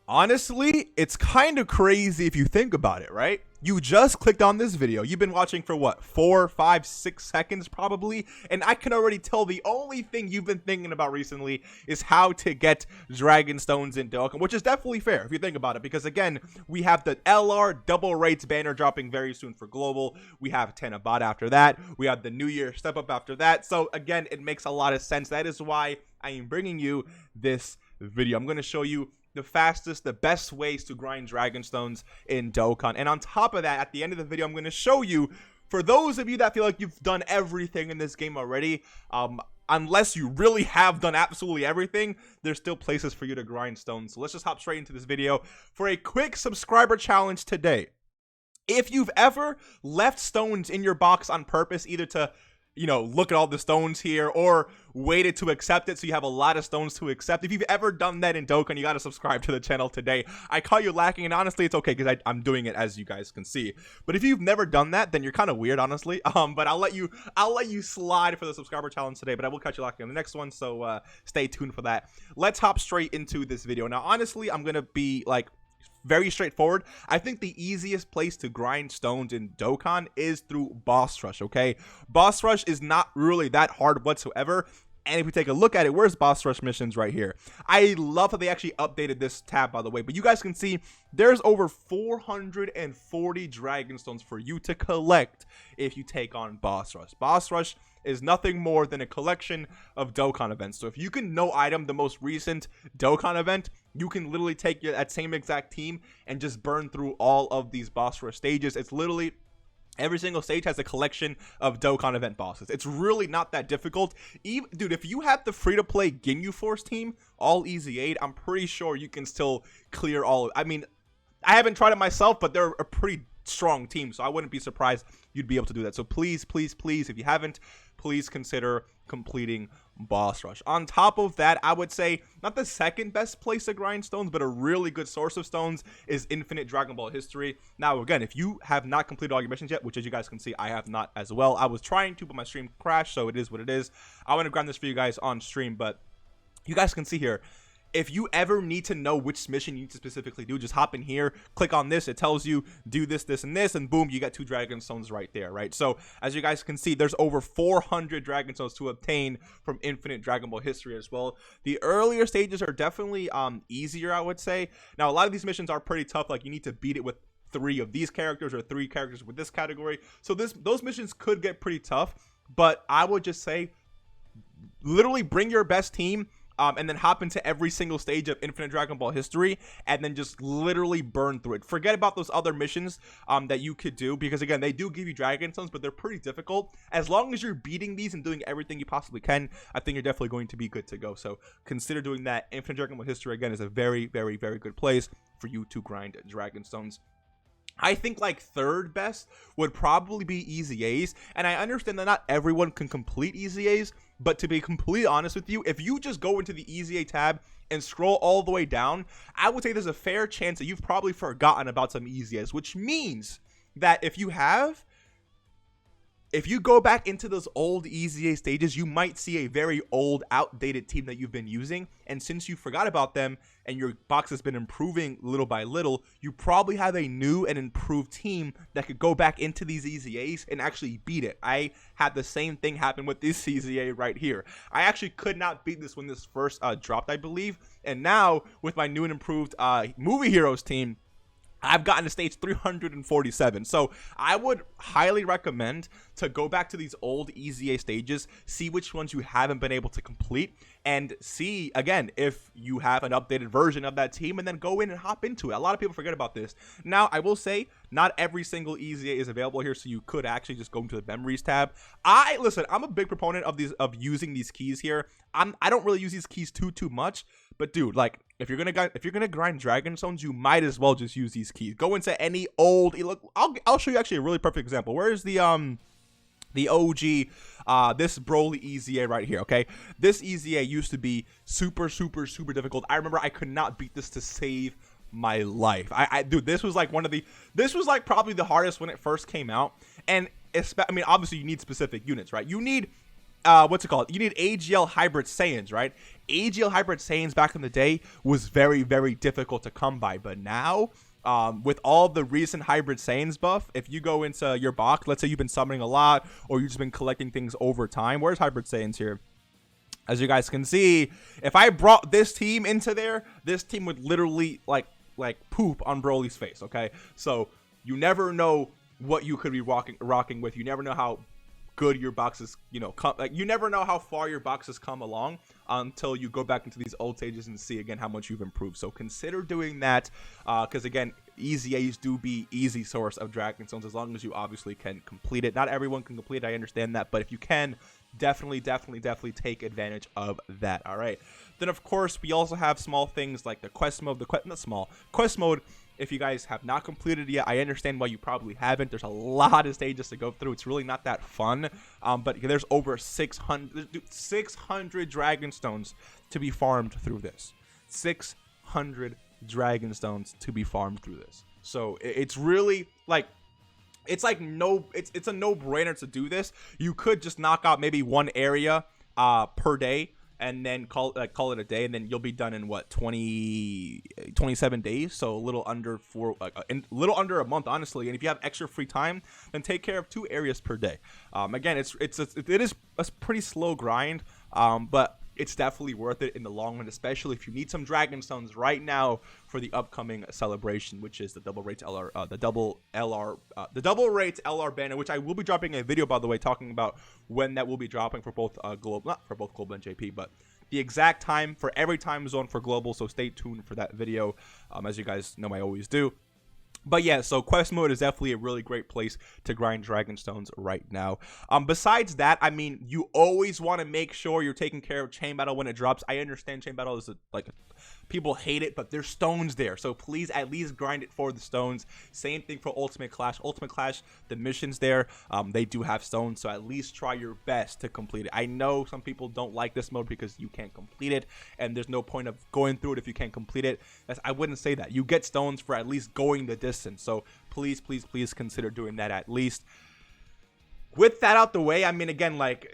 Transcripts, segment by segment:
Honestly, it's kind of crazy if you think about it, right? You just clicked on this video. You've been watching for what, 4, 5, 6 seconds probably? And I can already tell the only thing you've been thinking about recently is how to get Dragon Stones in Dokkan, which is definitely fair if you think about it. Because again, we have the LR double rates banner dropping very soon for Global. We have TANABTA after that. We have the New Year step up after that. So again, it makes a lot of sense. That is why I am bringing you this video. I'm going to show you the fastest, the best ways to grind Dragon Stones in Dokkan. And on top of that, at the end of the video, I'm going to show you, for those of you that feel like you've done everything in this game already, unless you really have done absolutely everything, there's still places for you to grind stones. So let's just hop straight into this video for a quick subscriber challenge today. If you've ever left stones in your box on purpose, either to look at all the stones here, or waited to accept it so you have a lot of stones to accept. If you've ever done that in Dokkan, you got to subscribe to the channel today. I caught you lacking, and honestly, it's okay because I'm doing it, as you guys can see. But if you've never done that, then you're kind of weird, honestly. But I'll let you slide for the subscriber challenge today, but I will catch you lacking on the next one, so stay tuned for that. Let's hop straight into this video. Now, honestly, I'm gonna be like very straightforward. I think the easiest place to grind stones in Dokkan is through Boss Rush, okay? Boss Rush is not really that hard whatsoever. And if we take a look at it, where's Boss Rush missions? Right here. I love that they actually updated this tab, by the way. But you guys can see there's over 440 Dragon Stones for you to collect if you take on Boss Rush. Boss Rush is nothing more than a collection of Dokkan events. So if you can no item the most recent Dokkan event, you can literally take that same exact team and just burn through all of these Boss Rush stages. It's literally every single stage has a collection of Dokkan event bosses. It's really not that difficult. Even, dude, if you have the free-to-play Ginyu Force team, all easy 8, I'm pretty sure you can still clear all of it. I mean, I haven't tried it myself, but they're a pretty strong team, so I wouldn't be surprised you'd be able to do that. So please, please, please, if you haven't, please consider completing Boss Rush. On top of that, I would say not the second best place to grind stones, but a really good source of stones is Infinite Dragon Ball History. Now, again, if you have not completed all your missions yet, which as you guys can see, I have not as well. I was trying to, but my stream crashed, so it is what it is. I want to grind this for you guys on stream, but you guys can see here, if you ever need to know which mission you need to specifically do, just hop in here, click on this. It tells you do this, this, and this, and boom, you got 2 Dragon Stones right there, right? So as you guys can see, there's over 400 Dragon Stones to obtain from Infinite Dragon Ball History as well. The earlier stages are definitely easier, I would say. Now, a lot of these missions are pretty tough. Like, you need to beat it with 3 of these characters or 3 characters with this category. So those missions could get pretty tough, but I would just say literally bring your best team, and then hop into every single stage of Infinite Dragon Ball History, and then just literally burn through it. Forget about those other missions that you could do, because again, they do give you Dragon Stones, but they're pretty difficult. As long as you're beating these and doing everything you possibly can, I think you're definitely going to be good to go. So consider doing that. Infinite Dragon Ball History, again, is a very, very, very good place for you to grind Dragon Stones. I think like third best would probably be Easy A's, and I understand that not everyone can complete Easy A's, but to be completely honest with you, if you just go into the Easy A tab and scroll all the way down, I would say there's a fair chance that you've probably forgotten about some Easy A's, which means that if you go back into those old Easy A stages, you might see a very old, outdated team that you've been using. And since you forgot about them and your box has been improving little by little, you probably have a new and improved team that could go back into these Easy A's and actually beat it. I had the same thing happen with this Easy A right here. I actually could not beat this when this first dropped, I believe. And now, with my new and improved Movie Heroes team, I've gotten to stage 347. So I would highly recommend to go back to these old Easy A stages, see which ones you haven't been able to complete, and see, again, if you have an updated version of that team, and then go in and hop into it. A lot of people forget about this. Now, I will say, not every single Easy A is available here, so you could actually just go into the Memories tab. Listen, I'm a big proponent of using these keys here. I don't really use these keys too much, but dude, like, if you're gonna grind Dragon Stones, you might as well just use these keys. Go into any old. Look, I'll show you actually a really perfect example. Where is the OG, this Broly Easy A right here, okay? This Easy A used to be super difficult. I remember I could not beat this to save my life. Dude, this was like probably the hardest when it first came out. And I mean, obviously you need specific units, right? You need what's it called? You need AGL hybrid Saiyans, right? AGL hybrid Saiyans back in the day was very, very difficult to come by, but now, with all the recent hybrid Saiyans buff, if you go into your box, let's say you've been summoning a lot, or you've just been collecting things over time. Where's hybrid Saiyans here? As you guys can see, if I brought this team into there, this team would literally like poop on Broly's face. Okay, so you never know what you could be rocking with. You never know how good your boxes, you know, you never know how far your boxes come along until you go back into these old stages and see again how much you've improved. So consider doing that, because again, easy A's do be easy source of Dragon Stones, as long as you obviously can complete it. Not everyone can complete it, I understand that, but if you can, definitely take advantage of that. All right, then of course we also have small things like the quest mode. Quest mode, if you guys have not completed it yet, I understand why you probably haven't. There's a lot of stages to go through. It's really not that fun, but there's over 600 Dragon Stones to be farmed through this. 600 Dragon Stones to be farmed through this. So it's really like, it's a no-brainer to do this. You could just knock out maybe one area per day, and then call it a day, and then you'll be done in what, 27 days, so a little under a month, honestly. And if you have extra free time, then take care of 2 areas per day. Again, it is a pretty slow grind, but it's definitely worth it in the long run, especially if you need some Dragon Stones right now for the upcoming celebration, which is the double rates LR, the double rates LR banner, which I will be dropping a video, by the way, talking about when that will be dropping for both global, not for both global and JP, but the exact time for every time zone for global. So stay tuned for that video, as you guys know I always do. But yeah, so quest mode is definitely a really great place to grind Dragon Stones right now. Besides that, I mean, you always want to make sure you're taking care of Chain Battle when it drops. I understand Chain Battle is people hate it, but there's stones there, so please at least grind it for the stones. Same thing for Ultimate Clash. Ultimate Clash, the missions there, they do have stones, so at least try your best to complete it. I know some people don't like this mode because you can't complete it, and there's no point of going through it if you can't complete it. I wouldn't say that. You get stones for at least going the distance, so please consider doing that at least. With that out the way, I mean, again, like,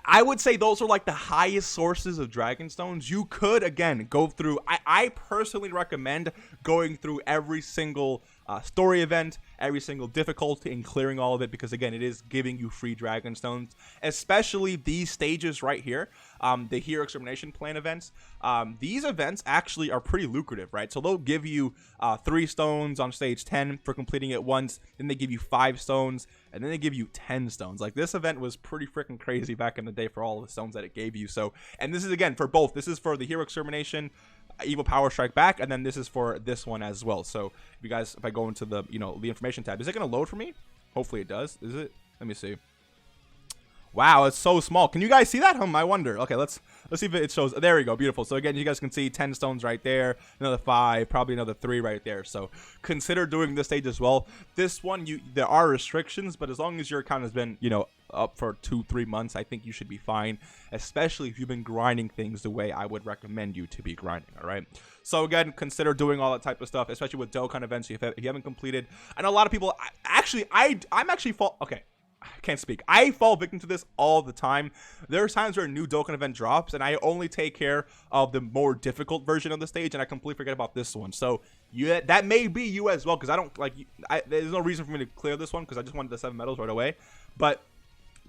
I would say those are like the highest sources of Dragon Stones. You could, again, go through, I personally recommend going through every single story event, every single difficulty, and clearing all of it, because again, it is giving you free Dragon Stones, especially these stages right here, the Hero Extermination Plan events. These events actually are pretty lucrative, right? So they'll give you 3 stones on stage 10 for completing it once, then they give you 5 stones, and then they give you 10 stones. Like, this event was pretty freaking crazy back in the day for all the stones that it gave you. So, and this is again for both. This is for the Hero Extermination, Evil Power Strike Back, and then this is for this one as well. So if I go into the, the information tab, is it going to load for me? Hopefully it does. Is it? Let me see. Wow, it's so small. Can you guys see that? I wonder. Okay, let's see if it shows. There we go. Beautiful. So again, you guys can see 10 stones right there, another 5, probably another 3 right there. So consider doing this stage as well. This one, there are restrictions, but as long as your account has been, up for 2-3 months, I think you should be fine, especially if you've been grinding things the way I would recommend you to be grinding. All right, so again, consider doing all that type of stuff, especially with Dokkan events if you haven't completed. I know a lot of people I fall victim to this all the time. There's times where a new Dokkan event drops and I only take care of the more difficult version of the stage and I completely forget about this one. So that may be you as well, because I don't there's no reason for me to clear this one because I just wanted the 7 medals right away. But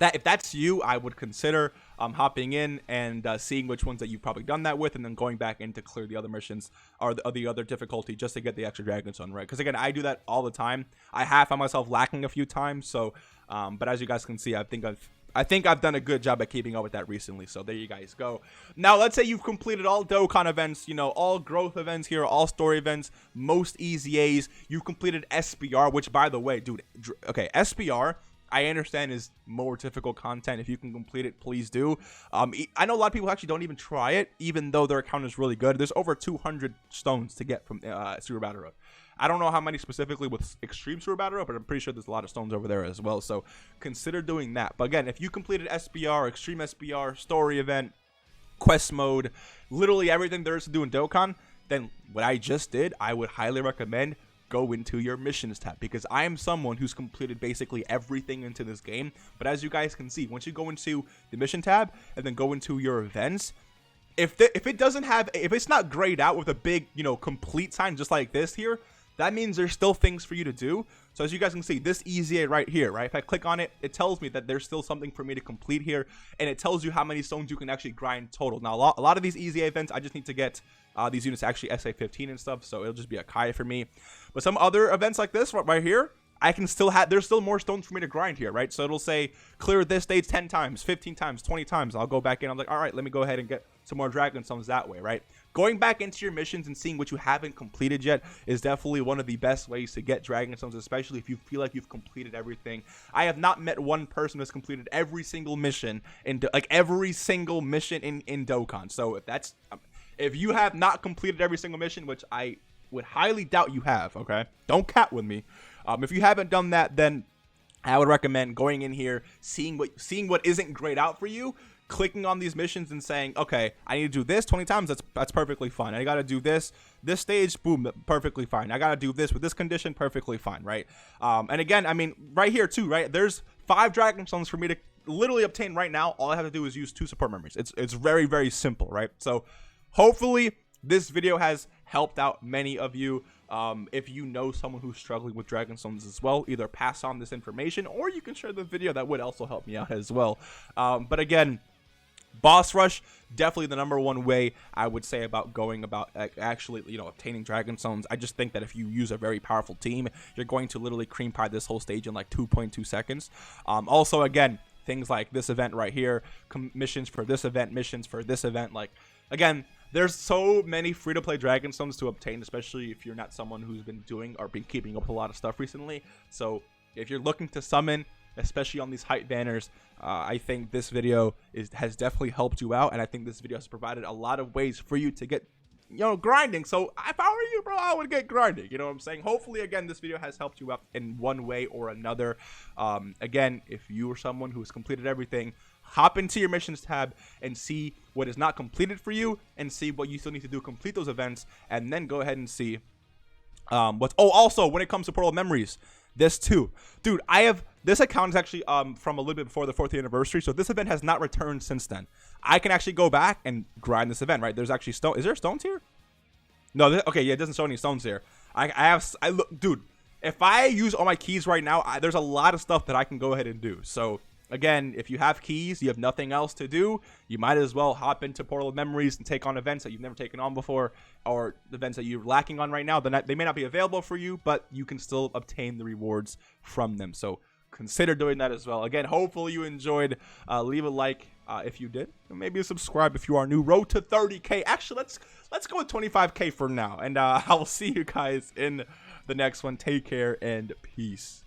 if that's you, I would consider hopping in and seeing which ones that you've probably done that with, and then going back in to clear the other missions or the other difficulty just to get the extra Dragon Stone, right? Because again, I do that all the time. I have found myself lacking a few times, so but as you guys can see, I think I've done a good job at keeping up with that recently. So there you guys go. Now let's say you've completed all Dokkan events, all growth events here, all story events, most easy A's. You've completed SBR, which, by the way, dude, okay, SBR, I understand is more difficult content. If you can complete it, please do. I know a lot of people actually don't even try it, even though their account is really good. There's over 200 stones to get from Super Battle Road. I don't know how many specifically with Extreme Super Battle Road, but I'm pretty sure there's a lot of stones over there as well. So consider doing that. But again, if you completed SBR, Extreme SBR, story event, quest mode, literally everything there is to do in Dokkan, then what I just did, I would highly recommend go into your missions tab, because I am someone who's completed basically everything into this game. But as you guys can see, once you go into the mission tab and then go into your events, if it's not grayed out with a big, you know, complete sign just like this here, that means there's still things for you to do. So as you guys can see, this EZA right here, right? If I click on it, it tells me that there's still something for me to complete here, and it tells you how many stones you can actually grind total. Now, a lot of these EZA events, I just need to get these units actually SA15 and stuff, so it'll just be a Kai for me. But some other events like this right here, I can still have, there's still more stones for me to grind here, right? So it'll say clear this stage 10 times, 15 times, 20 times. I'll go back in. I'm like, all right, let me go ahead and get some more dragon stones that way, right? Going back into your missions and seeing what you haven't completed yet is definitely one of the best ways to get dragon stones, especially if you feel like you've completed everything. I have not met one person who's completed every single mission in Dokkan. So if you have not completed every single mission, which I would highly doubt you have, okay? Don't cat with me. If you haven't done that, then I would recommend going in here, seeing what isn't grayed out for you, clicking on these missions and saying, okay, I need to do this 20 times. That's perfectly fine. I got to do this stage, boom, perfectly fine. I got to do this with this condition, perfectly fine, right? And again, I mean, right here too, right? There's 5 dragon stones for me to literally obtain right now. All I have to do is use 2 support memories. It's very, very simple, right? So hopefully this video has helped out many of you. If you know someone who's struggling with dragon stones as well, either pass on this information or you can share the video. That would also help me out as well. But again, boss rush, definitely the #1 way I would say about going about actually, you know, obtaining dragon stones. I just think that if you use a very powerful team, you're going to literally cream pie this whole stage in like 2.2 seconds. Also, again, things like this event right here, missions for this event, like, again, there's so many free-to-play dragon stones to obtain, especially if you're not someone who's been doing or been keeping up with a lot of stuff recently. So if you're looking to summon, especially on these hype banners, I think this video has definitely helped you out, and I think this video has provided a lot of ways for you to get, you know, grinding. So if I were you, bro, I would get grinding. You know what I'm saying? Hopefully, again, this video has helped you out in one way or another. Again, if you are someone who has completed everything, hop into your missions tab and see what is not completed for you, and see what you still need to do to complete those events, and then go ahead and see what's. Oh, also, when it comes to portal memories, this too, dude, this account is actually from a little bit before the 4th anniversary, so this event has not returned since then. I can actually go back and grind this event, right? There's actually stone. Is there stones here? No. Okay, yeah, it doesn't show any stones here. I look, dude. If I use all my keys right now, there's a lot of stuff that I can go ahead and do. So again, if you have keys, you have nothing else to do, you might as well hop into Portal of Memories and take on events that you've never taken on before, or events that you're lacking on right now. They may not be available for you, but you can still obtain the rewards from them. So consider doing that as well. Again, hopefully you enjoyed. Leave a like if you did, and maybe subscribe if you are new. Road to 30K. Actually, let's go with 25K for now, and I will see you guys in the next one. Take care and peace.